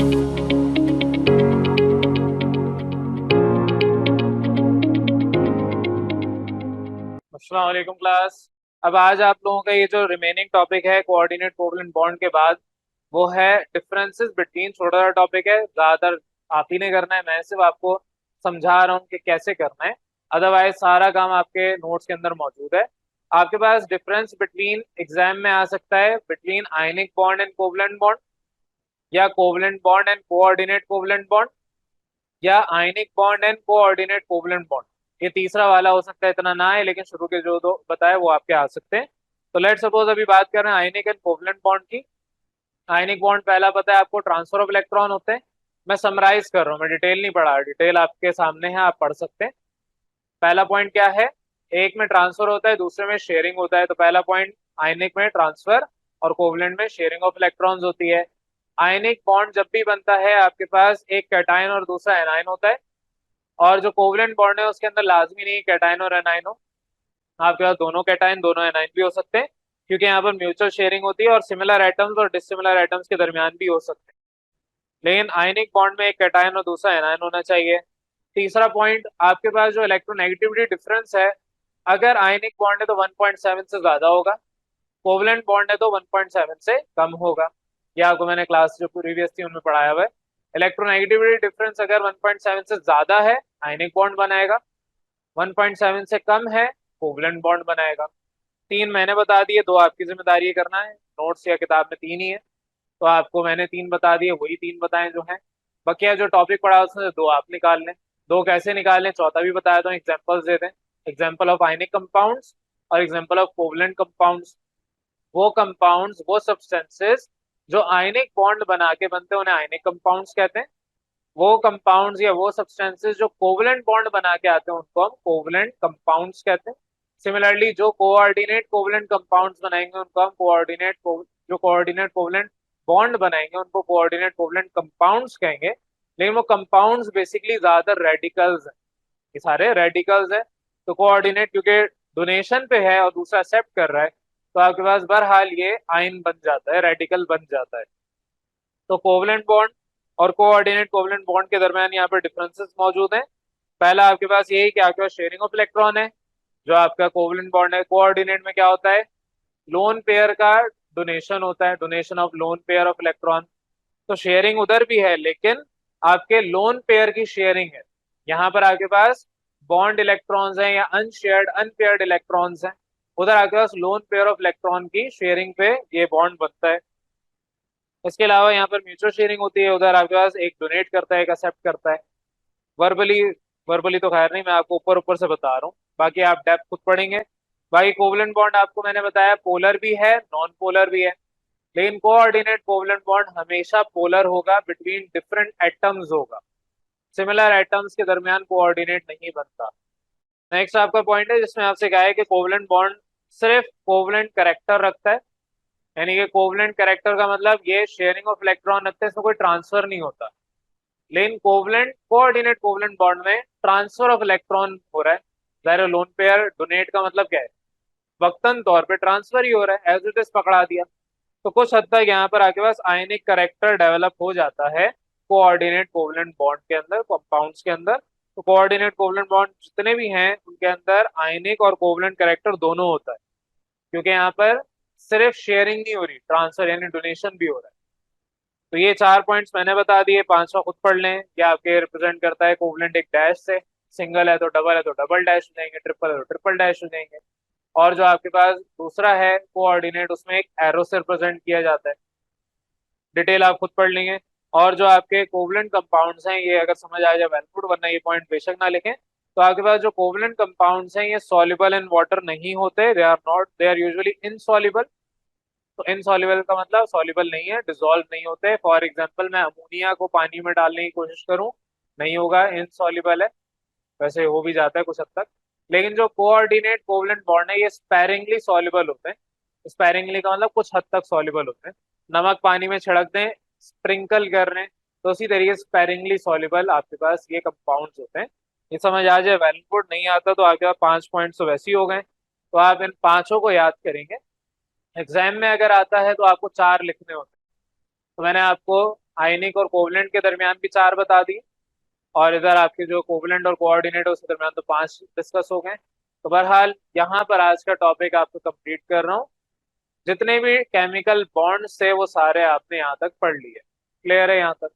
अस्सलाम वालेकुम क्लास। अब आज आप लोगों का ये जो रिमेनिंग टॉपिक है कोऑर्डिनेट कोवलेंट बॉन्ड के बाद, वो है डिफरेंसेस बिटवीन। छोटा सा टॉपिक है, ज्यादातर आप ही ने करना है, मैं सिर्फ आपको समझा रहा हूँ कि कैसे करना है। अदरवाइज सारा काम आपके नोट्स के अंदर मौजूद है। आपके पास डिफरेंस बिटवीन एग्जाम में आ सकता है between ionic bond and covalent bond, या covalent bond and coordinate covalent bond, या ionic bond and coordinate covalent bond. ये तीसरा वाला हो सकता है, इतना ना है, लेकिन शुरू के जो दो बताए वो आपके आ सकते हैं। तो लेट सपोज अभी बात कर रहे हैं आयनिक एंड कोवलेंट बॉन्ड की। आयनिक बॉन्ड पहला पता है आपको, ट्रांसफर ऑफ इलेक्ट्रॉन होते हैं। मैं समराइज कर रहा हूँ, मैं डिटेल नहीं पढ़ा, डिटेल आपके सामने है, आप पढ़ सकते हैं। पहला पॉइंट क्या है, एक में ट्रांसफर होता है, दूसरे में शेयरिंग होता है। तो पहला पॉइंट, आयनिक में ट्रांसफर और कोवलेंट में शेयरिंग ऑफ इलेक्ट्रॉन्स होती है। आयनिक बॉन्ड जब भी बनता है आपके पास एक कैटायन और दूसरा एनायन होता है। और जो कोवलेंट बॉन्ड है उसके अंदर लाजमी नहीं कैटायन और एनायन हो, आपके पास दोनों कैटायन दोनों एनायन भी हो सकते हैं, क्योंकि यहाँ पर म्यूचुअल शेयरिंग होती है और सिमिलर एटम्स और डिसिमिलर एटम्स के दरमियान भी हो सकते हैं। लेकिन आयनिक बॉन्ड में एक कैटायन और दूसरा एनायन होना चाहिए। तीसरा पॉइंट, आपके पास जो इलेक्ट्रोनेगेटिविटी डिफरेंस है, अगर आयनिक बॉन्ड है तो 1.7 से ज्यादा होगा, कोवलेंट बॉन्ड है तो 1.7 से कम होगा। यह आपको मैंने क्लास जो प्रीवियस थी उनमें पढ़ाया हुआ है। इलेक्ट्रोनेगेटिविटी डिफरेंस अगर 1.7 से ज्यादा है आयनिक बॉन्ड बनाएगा, 1.7 से कम है कोवलेंट बॉन्ड बनाएगा। तीन मैंने बता दिए, दो आपकी जिम्मेदारी है करना है। नोट्स या किताब में तीन ही है, तो आपको मैंने तीन बता दिए, वही तीन बताए जो हैं। बकिया जो टॉपिक पढ़ा उसमें से दो आप निकाल लें। दो कैसे निकाल लें, चौथा भी बताया, तो एग्जांपल्स दे दें। एग्जांपल ऑफ आयनिक कंपाउंड्स और एग्जांपल ऑफ कोवलेंट कंपाउंड्स। वो कंपाउंड्स, वो सब्सटेंसेस जो आयनिक बॉन्ड बना के बनते हैं उन्हें आयनिक कंपाउंड्स कहते हैं। वो कंपाउंड्स या वो सब्सटेंसेस जो कोवलेंट बॉन्ड बना के आते हैं उनको हम कोवलेंट कंपाउंड्स कहते हैं। सिमिलरली जो कोऑर्डिनेट कोवलेंट कंपाउंड्स बनाएंगे उनको हम जो कोऑर्डिनेट कोवलेंट बॉन्ड बनाएंगे उनको कोऑर्डिनेट कोवलेंट कंपाउंड्स कहेंगे। लेकिन वो कंपाउंड्स बेसिकली ज्यादातर रेडिकल्स हैं, ये सारे रेडिकल्स हैं। तो कोऑर्डिनेट क्योंकि डोनेशन पे है और दूसरा एक्सेप्ट कर रहा है, तो आपके पास बहरहाल ये आयन बन जाता है, रेडिकल बन जाता है। तो कोवलेंट बॉन्ड और कोऑर्डिनेट कोवलेंट बॉन्ड के दरमियान यहाँ पर डिफरेंसेस मौजूद हैं। पहला आपके पास ये है कि आपके पास शेयरिंग ऑफ इलेक्ट्रॉन है। जो आपका कोवलेंट बॉन्ड है, कोऑर्डिनेट में क्या होता है, लोन पेयर का डोनेशन होता है, donation of lone pair of electron. तो शेयरिंग उधर भी है, लेकिन आपके लोन पेयर की शेयरिंग है। यहाँ पर आपके पास बॉन्ड इलेक्ट्रॉन्स हैं या अनशेयर्ड अनपेयर्ड इलेक्ट्रॉन्स हैं, उधर आपके पास लोन पेयर ऑफ इलेक्ट्रॉन की शेयरिंग पे ये बॉन्ड बनता है। इसके अलावा यहाँ पर म्यूचुअल शेयरिंग होती है, उधर आपके पास एक डोनेट करता है एक एक्सेप्ट करता है। वर्बली, वर्बली तो खैर नहीं, मैं आपको ऊपर ऊपर से बता रहा हूँ, बाकी आप डेप्थ खुद पढ़ेंगे। बाकी कोवलेंट बॉन्ड आपको मैंने बताया पोलर भी है नॉन पोलर भी है, लेकिन कोऑर्डिनेट कोवलेंट बॉन्ड हमेशा पोलर होगा, बिटवीन डिफरेंट एटम्स होगा, सिमिलर एटम्स के दरमियान कोऑर्डिनेट नहीं बनता। नेक्स्ट आपका पॉइंट है जिसमें आपसे कहा है कि कोवलेंट बॉन्ड सिर्फ कोवलेंट करेक्टर रखता है। यानी कि कोवलेंट करेक्टर का मतलब ये शेयरिंग ऑफ इलेक्ट्रॉन रखते हैं, इसमें कोई ट्रांसफर नहीं होता। लेकिन कोवलेंट कोऑर्डिनेट कोवलेंट बॉन्ड में ट्रांसफर ऑफ इलेक्ट्रॉन हो रहा है। जाहिर लोन पेयर डोनेट का मतलब क्या है, वक्तन तौर पे ट्रांसफर ही हो रहा है, एज इट इज पकड़ा दिया। तो कुछ हद तक यहाँ पर आपके पास आयनिक करेक्टर डेवलप हो जाता है कोऑर्डिनेट कोवलेंट बॉन्ड के अंदर, कंपाउंड्स के अंदर। तो कोऑर्डिनेट कोवलेंट बॉन्ड जितने भी हैं उनके अंदर आयनिक और कोवलेंट करेक्टर दोनों होता है, क्योंकि यहाँ पर सिर्फ शेयरिंग नहीं हो रही, ट्रांसफर यानी डोनेशन भी हो रहा है। तो ये चार पॉइंट्स मैंने बता दिए, पांचवा खुद पढ़ लें। क्या आपके रिप्रेजेंट करता है कोवलेंट एक डैश से, सिंगल है तो डबल है तो डबल डैश हो जाएंगे, ट्रिपल है तो ट्रिपल डैश हो जाएंगे। और जो आपके पास दूसरा है कोऑर्डिनेट, उसमें एक एरो से रिप्रेजेंट किया जाता है। डिटेल आप खुद पढ़ लेंगे। और जो आपके कोवलेंट कंपाउंड्स हैं, ये अगर समझ आ जाए वेल गुड, वरना ये पॉइंट बेशक ना लिखें। तो आपके पास जो कोवलेंट कंपाउंड्स हैं ये सॉल्युबल इन वाटर नहीं होते, दे आर यूजुअली इनसॉल्युबल। तो इनसॉल्युबल का मतलब सॉल्युबल नहीं है, डिसॉल्व नहीं होते। फॉर एग्जांपल मैं अमोनिया को पानी में डालने की कोशिश करूं, नहीं होगा, इनसॉल्युबल है। वैसे हो भी जाता है कुछ हद तक। लेकिन जो कोऑर्डिनेट कोवलेंट बॉन्ड है ये स्पैरिंगली सॉल्युबल होते हैं। स्पैरिंगली का मतलब कुछ हद तक सॉल्युबल होते हैं। नमक पानी में छिड़क दें, स्प्रिंकल कर रहे हैं, तो उसी तरीके से स्पैरिंगली सॉल्युबल आपके पास ये कंपाउंड्स होते हैं। ये समझ आ जाए वेल गुड, नहीं आता तो आपके पास 5 पॉइंट्स तो वैसे ही हो गए। तो आप इन पांचों को याद करेंगे। एग्जाम में अगर आता है तो आपको चार लिखने होते हैं। तो मैंने आपको आयनिक और कोवलेंट के दरमियान भी 4 बता दी, और इधर आपके जो कोवलेंट और कोऑर्डिनेट है उसके दरमियान तो 5 डिस्कस हो गए। तो बहरहाल यहाँ पर आज का टॉपिक आपको कंप्लीट कर रहा हूँ। जितने भी केमिकल बॉन्ड्स थे वो सारे आपने यहाँ तक पढ़ लिए। क्लियर है यहाँ तक?